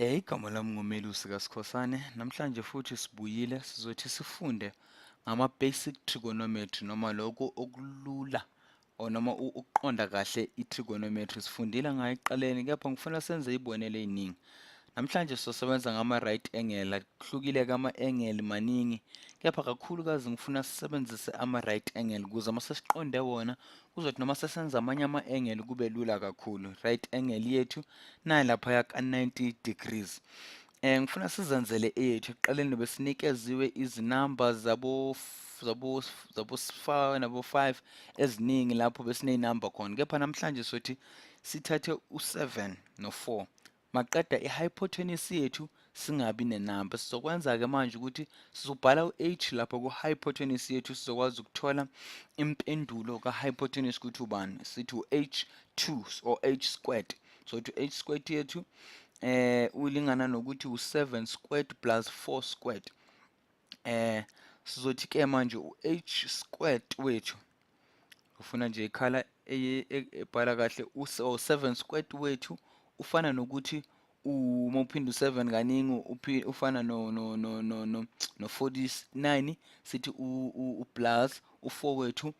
Igama lami nguMelusi kaSkhosana. Namhlanje futhi sibuyile sizothi sifunde ngama-basic trigonometry noma lokho okulula or noma ukuqonda kahle i-trigonometry. Sifundile ngayo ekuqaleni, kepha ngifuna senze izibonelo ey'ningi. Namhlanje sizosebenza ngama-right angle. Kuhlukile-ke ama-angle maningi, kepha kakhulukazi ngifuna sisebenzise ama-right angle ukuze uma sesiqonde wona kuzothi noma sesenza amanye ama-angle kube lula kakhulu. Right angle yethu nayi laphaya ka-90 degrees. Ngifuna sizenzele eyethu. Ekuqaleni besinikeziwe izinamba zabo 5 nabo 5 eziningi lapho besiney'namba khona, kepha namhlanje sothi sithathe u7 no4. Maqeda i-hypotenuse yethu singabi nenamba. Sizokwenza-ke manje ukuthi sizobhala u-h lapho ku-hypotenuse yethu, sizokwazi ukuthola impendulo ka-hypotenuse ukuthi ubani. Sithi u-h2 or h squared. So u-h squared yethu ulingana nokuthi u7 squared plus 4 squared. Sizothi-ke manje u-h squared wethu, ufuna nje ikhala ebhala kahle, u7 squared wethu ufana nokuthi uma uphinda u7 kaningi ufana no 49. Sithi u-plus u4 wethu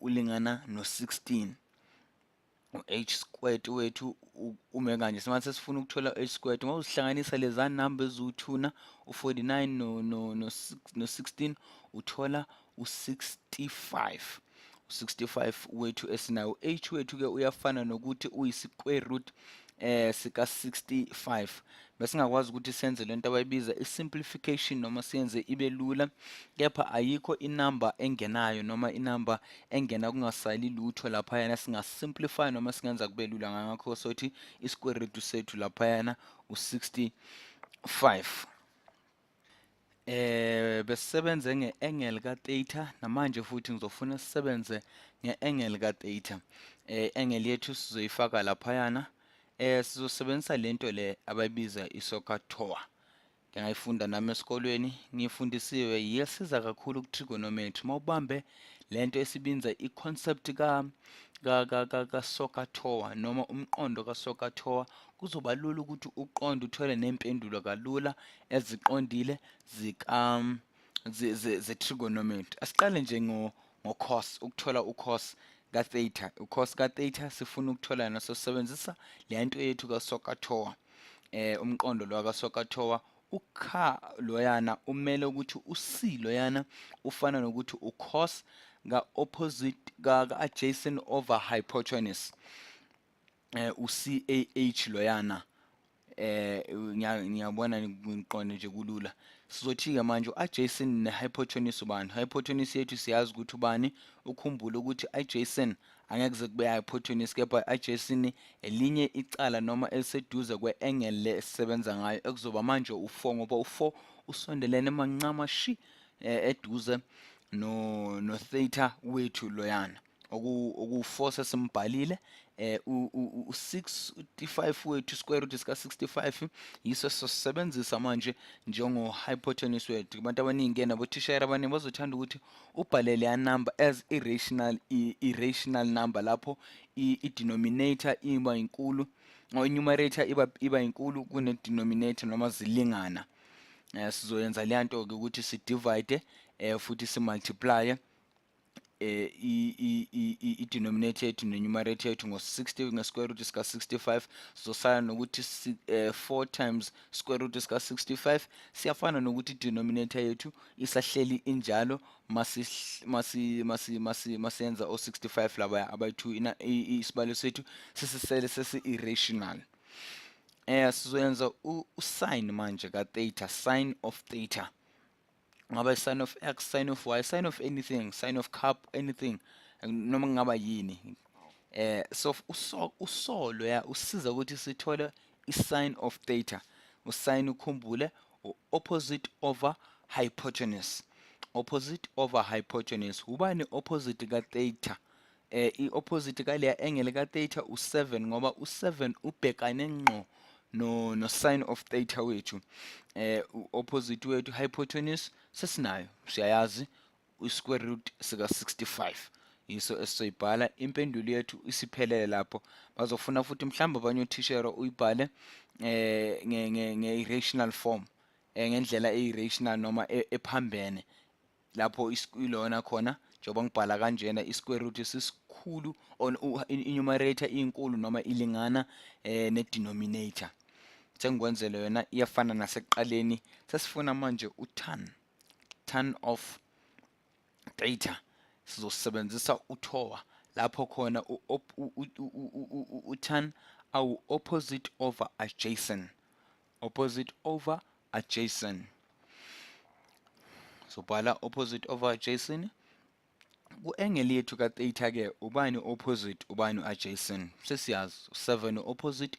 ulingana no16. U-h squared wethu ume kanje. Simanje sifuna ukuthola u-h squared. Uma uzihlanganisa leza number eziwu-2 u49 no16 uthola u65. U65 wethu esinayo. U-h wethu-ke uyafana nokuthi uyi-square root sika-65. Bese singakwazi ukuthi senze lento abayibiza i-simplification noma siyenze ibe lula, kepha ayikho inamba engenayo noma inamba engena kungasali lutho laphayana singa-simplify noma singenza kube lula. Ngakho sothi i-square root sethu laphayana u65. Besisebenze nge-angle ka-theta, namanje futhi ngizofuna sisebenze nge-angle ka-theta. Angle yethu sizoyifaka laphayana. Sizosebenzisa lento le abayibiza i-SOHCAHTOA. Ngiyayifunda nami esikolweni, ngifundisiwe, iyasiza kakhulu ku-trigonometry. Mawubambe lento esibiza i-concept ka-SOHCAHTOA noma umqondo ka-SOHCAHTOA, kuzoba lula ukuthi uqonde uthole nempendulo kalula eziqondile ze-trigonometry. Asiqale nje ngo-cos, ukuthola u-cos ka-theta. U-cos ka-theta sifuna ukuthola naso sisebenzisa lento yethu ka-SOHCAHTOA. Umqondo lo ka-SOHCAHTOA, ukha loyana umele ukuthi u-c loyana ufana nokuthi u-cos ka-opposite ka-adjacent over hypotenuse. U-CAH loyana ngiyabona ngiqonde nje kulula. Sizothi-ke manje u-adjacent ne-hypotenuse ubani? Hypotenuse yethu siyazi ukuthi ubani. Ukhumbule ukuthi adjacent angeke kuze kube hypotenuse, kepha adjacent elinye icala noma eliseduze kwe-angle le esisebenza ngayo, ekuzoba manje u4 ngoba u4 usondelene mancama shi eduze no-theta wethu loyana. Oku-4 sesimbhalile. U65 wethu, square root sika-65, yiso sosebenzisa manje njengo-hypotenuse wethu. Abantu abaningi nabothishayela abaningi bazothanda ukuthi ubhale leya number as irrational number, lapho i-denominator iba inkulu, i-numerator iba inkulu kune-denominator noma zilingana. Sizoyenza leya nto-ke ukuthi si-divide futhi si-multiply i-denominator yethu ne-numerator yethu ngo-60 nge-square root sika-65. Sizosala nokuthi 4 times square root sika-65. Siyafana nokuthi i-denominator yethu isahleli injalo masiyenza o-65 labaya abayi-2. Isibalo sethu sisisele sesi-irrational. Sizoyenza u-sin manje ka-theta, sin of theta. Ngaba sin of x, sin of y, sin of anything, sin of cup, anything, noma kungaba yini. So uso loya usiza ukuthi sithole i-sin of theta. U-sin ukhumbule opposite over hypotenuse. Opposite over hypotenuse. Ubani opposite ka-theta? I-opposite kaleya angle ka-theta u7, ngoba u7 ubhekane ngqo no sin of theta wethu. Opposite wethu hypotenuse sesinayo, siyayazi, u-square root sika-65. yiso esizoyibhala. Impendulo yethu isiphelele lapho. Bazofuna futhi mhlawumbe abanye othishera uyibhale nge-irrational form, ngendlela e-irrational noma ephambene, lapho ilona khona njengoba ngibhala kanjena i-square root sisikhulu i-numerator inkulu noma ilingana ne-denominator. Sengikwenzele yona iyafana nasekuqaleni. Sesifuna manje tan of data, sizosebenzisa uthowa lapho khona tan awu opposite over adjacent, opposite over adjacent. So bhala opposite over adjacent. Ku-angle yethu ka-theta ke ubani opposite ubani adjacent sesiyazi. 7 opposite,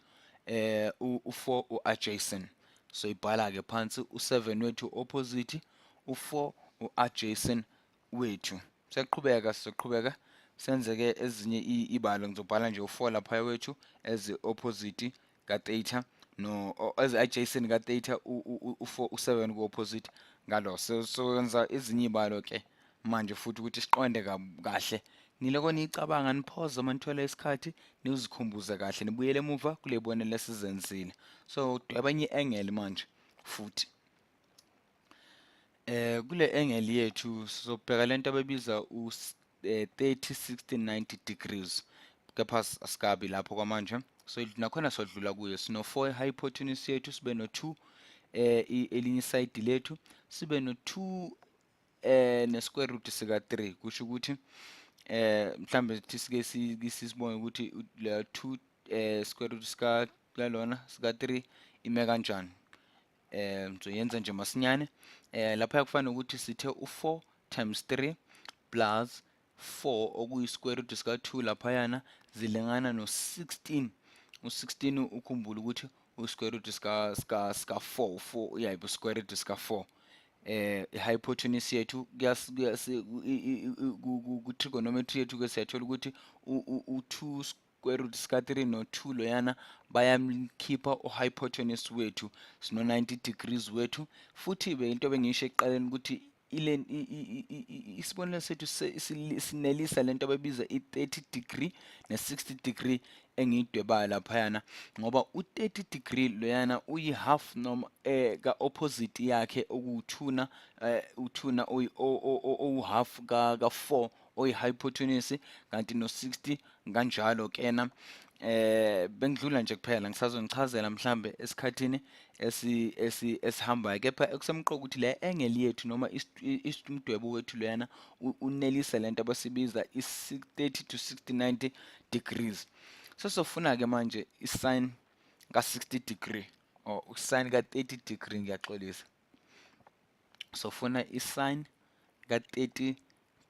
u4 u-adjacent. So ibhala ke phansi u7 wethu opposite, u4 u-adjacent wethu. Sizoqhubeka senze ke ezinye ibalo. Ngizobhala nje u4 lapha wethu as opposite ka-theta no as adjacent ka-theta, u4 u7 ku-opposite ngalo. So yenza ezinye ibalo ke manje futhi ukuthi siqonde kahle. Niloko niyicabanga niphoza manithola isikhathi nizikhumbuze kahle, nibuyele emuva kule bonelo lesizenzile. So dweba enye i-angle manje futhi. Kule angle yethu sizobheka lento abayibiza 30, 60, 90 degrees. Kepha asikabi lapho kwamanje. So nakhona sodlula kuyo. Sino 4 hypotenuse yethu, sibe no 2 elinye side lethu, sibe no 2 ne-square root sika 3. Kusho ukuthi mhlambe sike sibone ukuthi la 2 square root sika lalona sika 3 ime kanjani. Ngizoyenza nje masinyane. Lapha kufanele ukuthi sithe u4 times 3 plus 4 okuyi square root sika 2 laphayana zilingana no16. U16 ukhumbula ukuthi u-square root sika 4, 4 uyayiba square root sika 4. I-hypotenuse yethu ku-trigonometry yethu ke siyathola ukuthi u2 square root sika 3 no2 loyana bayamkhipha u-hypotenuse wethu, sino 90 degrees wethu. Futhi into bengisho ekuqaleni ukuthi isibonelo sethu sinelisa lento abayibiza i-30 degree ne-60 degree engiyidwebayo laphayana, ngoba u-30 degree loyana uyi-half noma ka-opposite yakhe okuwuthuna, uthuna owu-half ka-4 oyi-hypotenuse, kanti no-60 kanjalo kena. Bengidlula nje kuphela, ngisazonichazela mhlambe esikhathini esihambayo, kepha okusemqoka ukuthi le angle yethu noma umdwebo wethu loyana unelisa lento abasibiza i-30 to 60, 90 degrees. Sesofuna ke manje i-sin ka-60 degree or i-sin ka-30 degree, ngiyaxolisa. Sofuna i-sin ka-30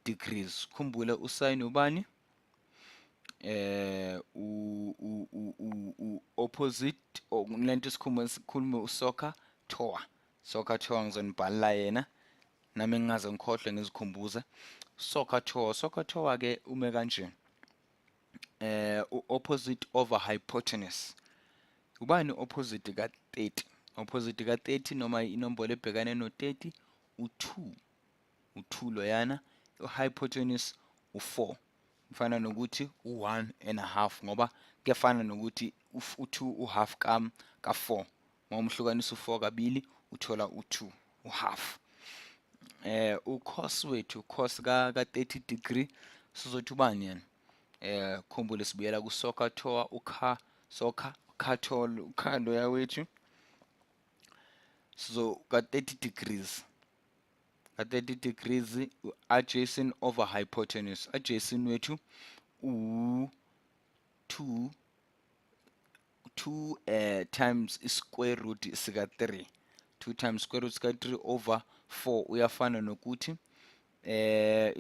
degrees. Khumbula usin ubani? Opposite lento sikhulume usoka toa. Soka toa ngizonibhalela yena nami ngingaze ngikhohlwe ngizikhumbuze. Soka toa ke ume kanje. U-opposite over hypotenuse. Ubani opposite ka-30? Opposite ka-30 noma inombolo ebhekane no-30 u2. U2 loyana. U-hypotenuse u4. Kufana nokuthi u1.5 ngoba kuyafana nokuthi u2 u-half ka4. Uma umhlukanisa u4 kabili uthola u2 u-half. U-cos wethu, cos ka-30 degree sizothi ubani yena? Khumbule sibuyela kusoka toa, ukha loya wethu. So ka-30 degrees. Ka-30 degrees adjacent over hypotenuse. Adjacent wethu u2 times square root sika 3. 2 times square root sika 3 over 4 uyafana nokuthi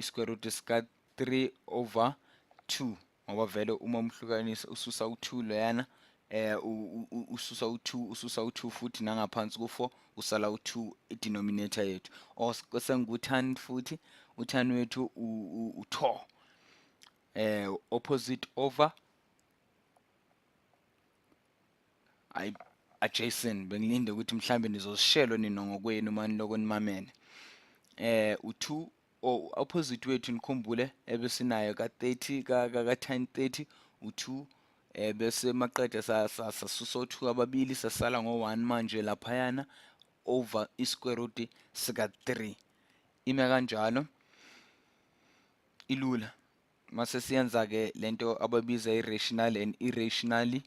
square root sika 3 over 2, ngoba vele uma umhlukanisa ususa u2 loyana, ususa u2 futhi nangaphansi ku4 usala u2 i-denominator yethu. Sengu-tan futhi, u-tan wethu u-2 opposite over adjacent. Bengilinde ukuthi mhlambe nizosishelo nina ngokwenu mani loko nimamele. U2 opposite wethu nikhumbule ebesinayo ka-30 ka-tan 30 u-2 bese maqeda sasusa u-2 ababili sasala ngo-1 manje laphayana over i-square root sika-3 ime kanjalo ilula. Mase siyenza ke lento ababiza i-rational and irrational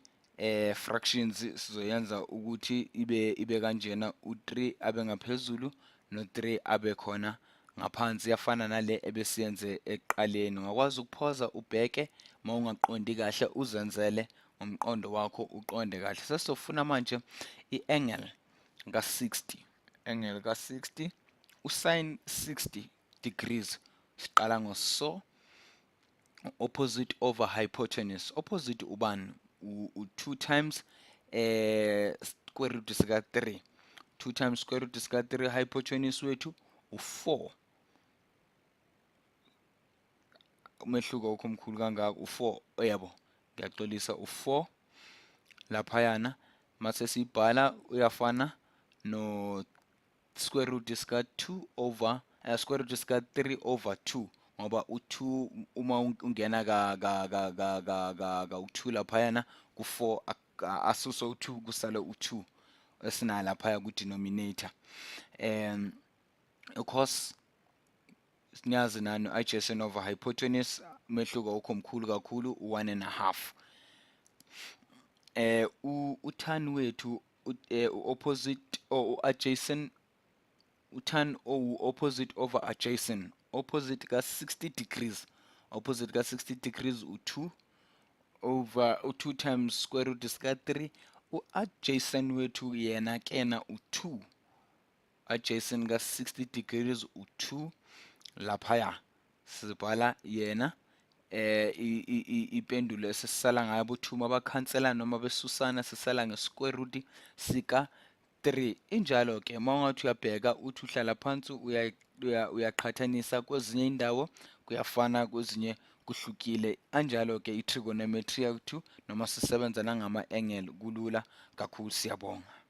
fractions sizoyenza ukuthi ibe kanjena u3 abe ngaphezulu no3 abe khona ngaphansi yafana nale ebesiyenze ekuqaleni. Ungakwazi ukuphoza ubheke mawungaqondi kahle uzenzele ngomqondo wakho uqonde kahle. Sesizofuna manje i-angle ka-60 angle ka-60 usin 60 degrees siqala ngo-so opposite over hypotenuse. Opposite ubani? U2 times square root sika 3. 2 times square root sika 3 hypotenuse wethu u4. Umehluko awukho mkhulu kangaka u4 yabo. Ngiyaxolisa u4 laphayana mase sibhala uyafana no square root sika 2 over square root sika 3 over 2 ngoba u2 uma ungena ka u2 laphayana ku4 asuso u2 kusale u2 esina laphaya ku denominator of course sinyazi nani adjacent over hypotenuse umehluko awukho mkhulu kakhulu u1.5 u-tan wethu opposite or adjacent u-tan opposite over adjacent opposite ka 60 degrees opposite ka 60 degrees u2 over u2 times square root sika 3 u-adjacent wethu yena kena u2 adjacent ka 60 degrees u2 laphaya sibhala yena ipendulo esisala ngayo bothuma bakhansela noma besusana sisala nge-square root sika 3 injalo ke mawungathi uyabheka uthi uhlala phansi uyaqhathanisa kwezinye indawo kuyafana kwezinye kuhlukile anjalo ke i-trigonometry yethu noma sisebenza nangama-angle kulula kakhulu siyabonga.